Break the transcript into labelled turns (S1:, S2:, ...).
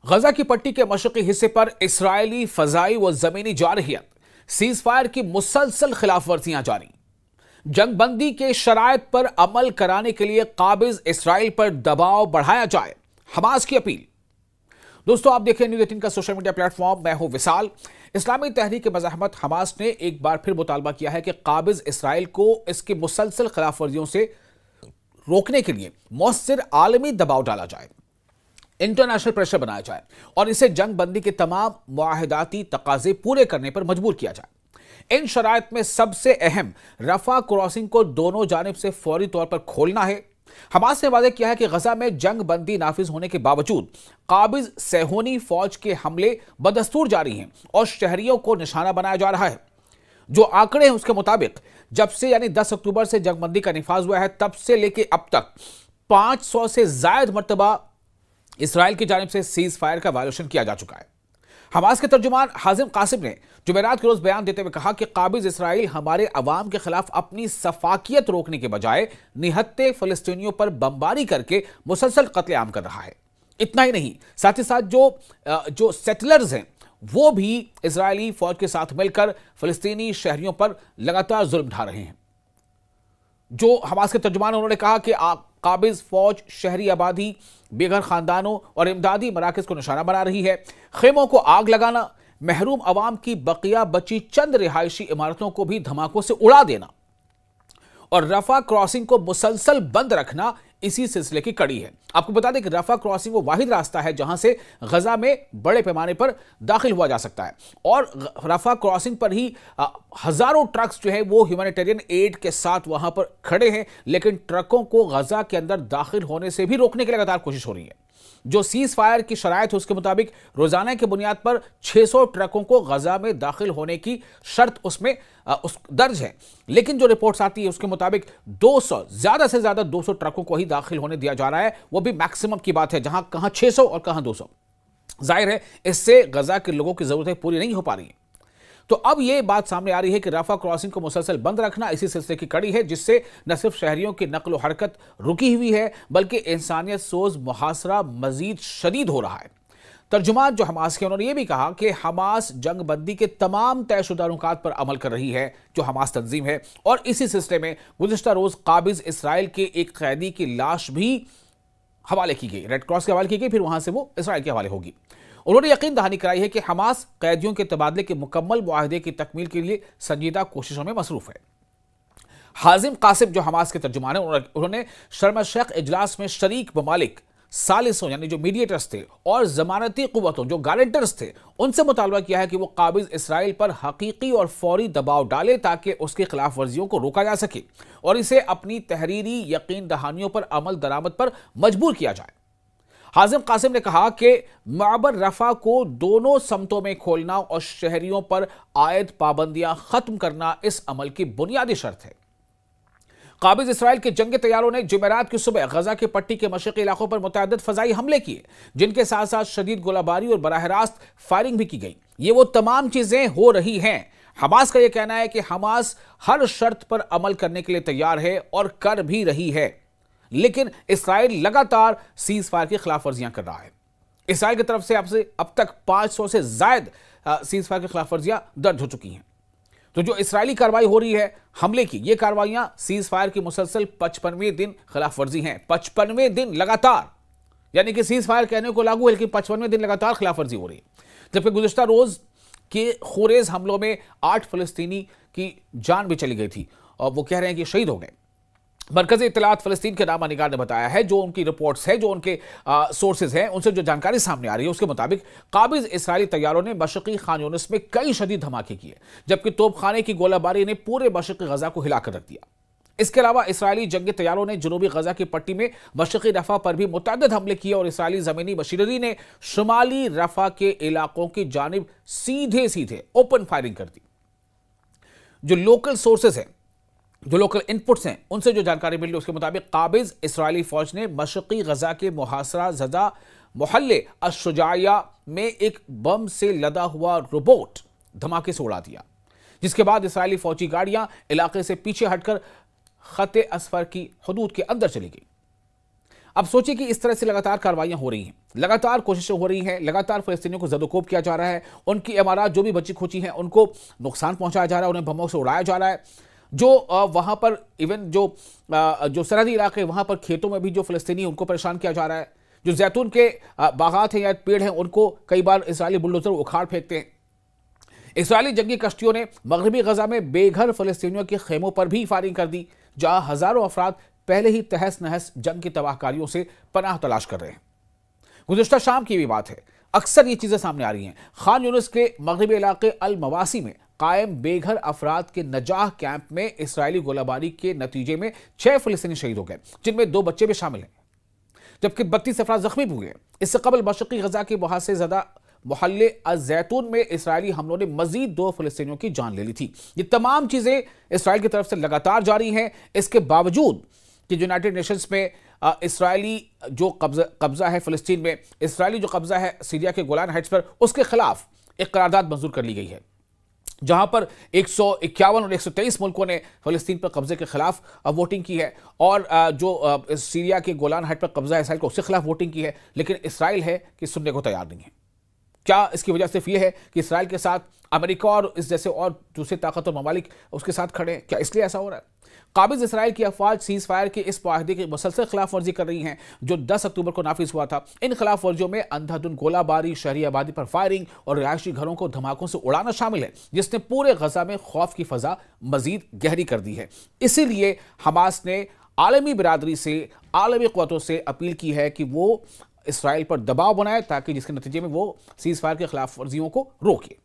S1: गजा की पट्टी के मशरकी हिस्से पर इसराइली फजाई व जमीनी जारहियत, सीज फायर की मुसलसल खिलाफ वर्जियां जारी। जंगबंदी के शराइत पर अमल कराने के लिए काबिज इसराइल पर दबाव बढ़ाया जाए, हमास की अपील। दोस्तों, आप देखें न्यूज़ 18 का सोशल मीडिया प्लेटफॉर्म। मैं हूं विशाल। इस्लामी तहरीक मज़ाहमत हमास ने एक बार फिर मुतालबा किया है कि काबिज इसराइल को इसकी मुसलसल खिलाफ वर्जियों से रोकने के लिए मौसर आलमी दबाव डाला जाए, इंटरनेशनल प्रेशर बनाया जाए और इसे जंग बंदी के तमाम मुआहदाती तकाजे पूरे करने पर मजबूर किया जाए। इन शराइत में सबसे अहम रफा क्रॉसिंग को दोनों जानिब से फौरी तौर पर खोलना है। हमास ने वादे किया है कि गजा में जंग बंदी नाफिज होने के बावजूद काबिज सेहोनी फौज के हमले बदस्तूर जारी हैं और शहरियों को निशाना बनाया जा रहा है। जो आंकड़े हैं उसके मुताबिक जब से यानी 10 अक्टूबर से जंगबंदी का निफाज हुआ है, तब से लेकर अब तक 500 से ज्यादा मरतबा इसराइल की जानिब से सीज फायर का वायोलेशन किया जा चुका है। हमास के तर्जुमान हाजिम कासिम ने जुमेरात के रोज बयान देते हुए कहा कि काबिज इसराइल हमारे अवाम के खिलाफ अपनी सफाकियत रोकने के बजाय निहत्ते फलस्तीनियों पर बमबारी करके मुसलसल कत्लेआम कर रहा है। इतना ही नहीं, साथ ही साथ जो सेटलर्स हैं वो भी इजरायली फौज के साथ मिलकर फलस्तीनी शहरियों पर लगातार जुल्म ढा रहे हैं। जो हमास के तर्जुमान, उन्होंने कहा कि काबिज फौज शहरी आबादी, बेघर खानदानों और इमदादी मराकज को निशाना बना रही है। खेमों को आग लगाना, महरूम अवाम की बकिया बची चंद रिहायशी इमारतों को भी धमाकों से उड़ा देना और रफा क्रॉसिंग को मुसलसल बंद रखना इसी सिलसिले की कड़ी है। आपको बता दें कि रफा क्रॉसिंग वो वाहिद रास्ता है जहां से गजा में बड़े पैमाने पर दाखिल हुआ जा सकता है और रफा क्रॉसिंग पर ही हजारों ट्रक्स जो है वो ह्यूमैनिटेरियन एड के साथ वहां पर खड़े हैं, लेकिन ट्रकों को गजा के अंदर दाखिल होने से भी रोकने की लगातार कोशिश हो रही है। जो सीज फायर की शराइत है उसके मुताबिक रोजाना की बुनियाद पर 600 ट्रकों को गजा में दाखिल होने की शर्त उसमें दर्ज है, लेकिन जो रिपोर्ट्स आती है उसके मुताबिक 200 ज्यादा से ज्यादा 200 ट्रकों को ही दाखिल होने दिया जा रहा है। वो भी मैक्सिमम की बात है, जहां कहां 600 और कहां 200। जाहिर है इससे गजा के लोगों की जरूरतें पूरी नहीं हो पा रही हैं। तो अब यह बात सामने आ रही है कि रफा क्रॉसिंग को मुसलसल बंद रखना इसी सिलसिले की कड़ी है, जिससे न सिर्फ शहरियों की नकलो हरकत रुकी हुई है बल्कि इंसानियत सोज मुहासरा मजीद शदीद हो रहा है। तर्जुमान जो हमास के, उन्होंने यह भी कहा कि हमास जंग बंदी के तमाम तयशुदा रुकात पर अमल कर रही है जो हमास तंजीम है, और इसी सिलसिले में गुज़िश्ता रोज काबिज इसराइल के एक कैदी की लाश भी हवाले की गई, रेड क्रॉस के हवाले की गई, फिर वहां से वो इसराइल के हवाले होगी। उन्होंने यकीन दहानी कराई है कि हमास कैदियों के तबादले के मुकम्मल मुआहदे की तकमील के लिए संजीदा कोशिशों में मसरूफ है। हाजिम कासिम जो हमास के तर्जुमान है, उन्होंने शर्म शेख इजलास में शरीक ममालिक सालिसों यानी जो मीडिएटर्स थे और जमानती कुव्वतों जो गारंटर्स थे उनसे मुतालबा किया है कि वो काबिज इसराइल पर हकीकी और फौरी दबाव डाले ताकि उसकी खिलाफ वर्जियों को रोका जा सके और इसे अपनी तहरीरी यकीन दहानियों पर अमल दरामद पर मजबूर किया जाए। हाजिम कासिम ने कहा कि माबर रफा को दोनों समतों में खोलना और शहरियों पर आयद पाबंदियां खत्म करना इस अमल की बुनियादी शर्त है। काबिज इसराइल के जंगी तैयारों ने जुमेरात की सुबह गजा के पट्टी के मशरकी इलाकों पर मुतअद्दिद फजाई हमले किए, जिनके साथ साथ शदीद गोलाबारी और बराह रास्त फायरिंग भी की गई। ये वो तमाम चीजें हो रही हैं। हमास का यह कहना है कि हमास हर शर्त पर अमल करने के लिए तैयार है और कर भी रही है, लेकिन इसराइल लगातार सीज फायर की खिलाफ वर्जियां कर रहा है। इसराइल की तरफ से अब तक 500 से ज्यादा सीज फायर की खिलाफ वर्जियां दर्ज हो चुकी हैं। तो जो इसराइली कार्रवाई हो रही है हमले की, ये कार्रवाइयां सीज फायर की मुसलसल 55वें दिन खिलाफ वर्जी हैं। 55वें दिन लगातार, यानी कि सीज फायर कहने को लागू है लेकिन 55वें दिन लगातार खिलाफ वर्जी हो रही है। जबकि गुज़िश्ता रोज के खुरेज हमलों में 8 फलस्तीनी की जान भी चली गई थी और वो कह रहे हैं कि शहीद हो गए। मरकज़ी इत्तलात फ़लस्तीन के नामा निगार ने बताया है, जो उनकी रिपोर्ट्स है, जो उनके सोर्सेज हैं, उनसे जो जानकारी सामने आ रही है उसके मुताबिक काबिज इसराइली तैयारों ने मशरक़ी खान यूनिस में कई शदीद धमाके किए, जबकि तोपखाने की गोलाबारी ने पूरे मशरक़ी गजा को हिलाकर रख दिया। इसके अलावा इसराइली जंगी तैयारों ने जनूबी गजा की पट्टी में मशरक़ी रफा पर भी मुतअद्दिद हमले किए और इसराइली ज़मीनी मशीनरी ने शुमाली रफा के इलाकों की जानिब सीधे सीधे ओपन फायरिंग कर दी। जो लोकल सोर्सेज हैं, जो लोकल इनपुट्स हैं, उनसे जो जानकारी मिली उसके मुताबिक काबिज इसराइली फौज ने मशरक़ी गजा के मुहासरा ज़दा मोहल्ले अश-शुजाया में एक बम से लदा हुआ रोबोट धमाके से उड़ा दिया, जिसके बाद इसराइली फौजी गाड़ियां इलाके से पीछे हटकर खते असफर की हदूद के अंदर चली गई। अब सोचिए कि इस तरह से लगातार कार्रवाइयां हो रही हैं, लगातार कोशिशें हो रही हैं, लगातार फ़लस्तीनियों को जदोकोब किया जा रहा है, उनकी इमारत जो भी बची खुची हैं उनको नुकसान पहुंचाया जा रहा है, उन्हें बमों से उड़ाया जा रहा है। जो वहां पर इवन जो सरहदी इलाके वहां पर खेतों में भी जो फ़लस्तीनी उनको परेशान किया जा रहा है। जो जैतून के बागात हैं या पेड़ हैं उनको कई बार इस्राएली बुलडोजर उखाड़ फेंकते हैं। इस्राएली जंगी कश्तियों ने मगरबी गजा में बेघर फ़लस्तीनियों के खेमों पर भी फायरिंग कर दी, जहां हजारों अफराद पहले ही तहस नहस जंग की तबाहकारियों से पनाह तलाश कर रहे हैं। गुज़िश्ता शाम की भी बात है, अक्सर ये चीजें सामने आ रही हैं। खान यूनिस के मगरबी इलाके अल मवासी में कायम बेघर अफराद के नजाह कैंप में इस्राएली गोलाबारी के नतीजे में 6 फ़लस्तीनी शहीद हो गए, जिनमें 2 बच्चे भी शामिल हैं, जबकि 32 अफराद जख्मी भी हुए। इससे कबल मशरक़ी गजा के बहुत से ज़्यादा मोहल्ले अज़-ज़ैतून में इस्राएली हमलों ने मजीद 2 फ़लस्तीनियों की जान ले ली थी। ये तमाम चीज़ें इसराइल की तरफ से लगातार जारी हैं। इसके बावजूद कि यूनाइटेड नेशंस में इसराइली जो कब्जा है फ़लस्तीन में, इसराइली जो कब्जा है सीरिया के गोलान हाइट्स पर, उसके खिलाफ एक करारदाद मंजूर कर ली गई है, जहां पर 151 और 123 मुल्कों ने फ़लस्तीन पर कब्जे के खिलाफ वोटिंग की है, और जो सीरिया के गोलान हाइट पर कब्जा है इसराइल का, उसके खिलाफ वोटिंग की है। लेकिन इसराइल है कि सुनने को तैयार नहीं है। क्या इसकी वजह सिर्फ यह है कि इसराइल के साथ अमेरिका और इस जैसे और दूसरे ताकतवर ममालिक उसके साथ खड़े हैं? क्या इसलिए ऐसा हो रहा है? काबिज इसराइल की अफवाज सीज फायर के इस मुआहदे की मुसलसल खिलाफ वर्जी कर रही हैं, जो 10 अक्टूबर को नाफिज हुआ था। इन खिलाफ वर्जियों में अंधाधुंध गोलाबारी, शहरी आबादी पर फायरिंग और रिहायशी घरों को धमाकों से उड़ाना शामिल है, जिसने पूरे गजा में खौफ की फजा मजीद गहरी कर दी है। इसीलिए हमास ने आलमी बिरादरी से, आलमी क़ुव्वतों से अपील की है कि वो इसराइल पर दबाव बनाए, ताकि जिसके नतीजे में वो सीज फायर के खिलाफ वर्जियों को रोके।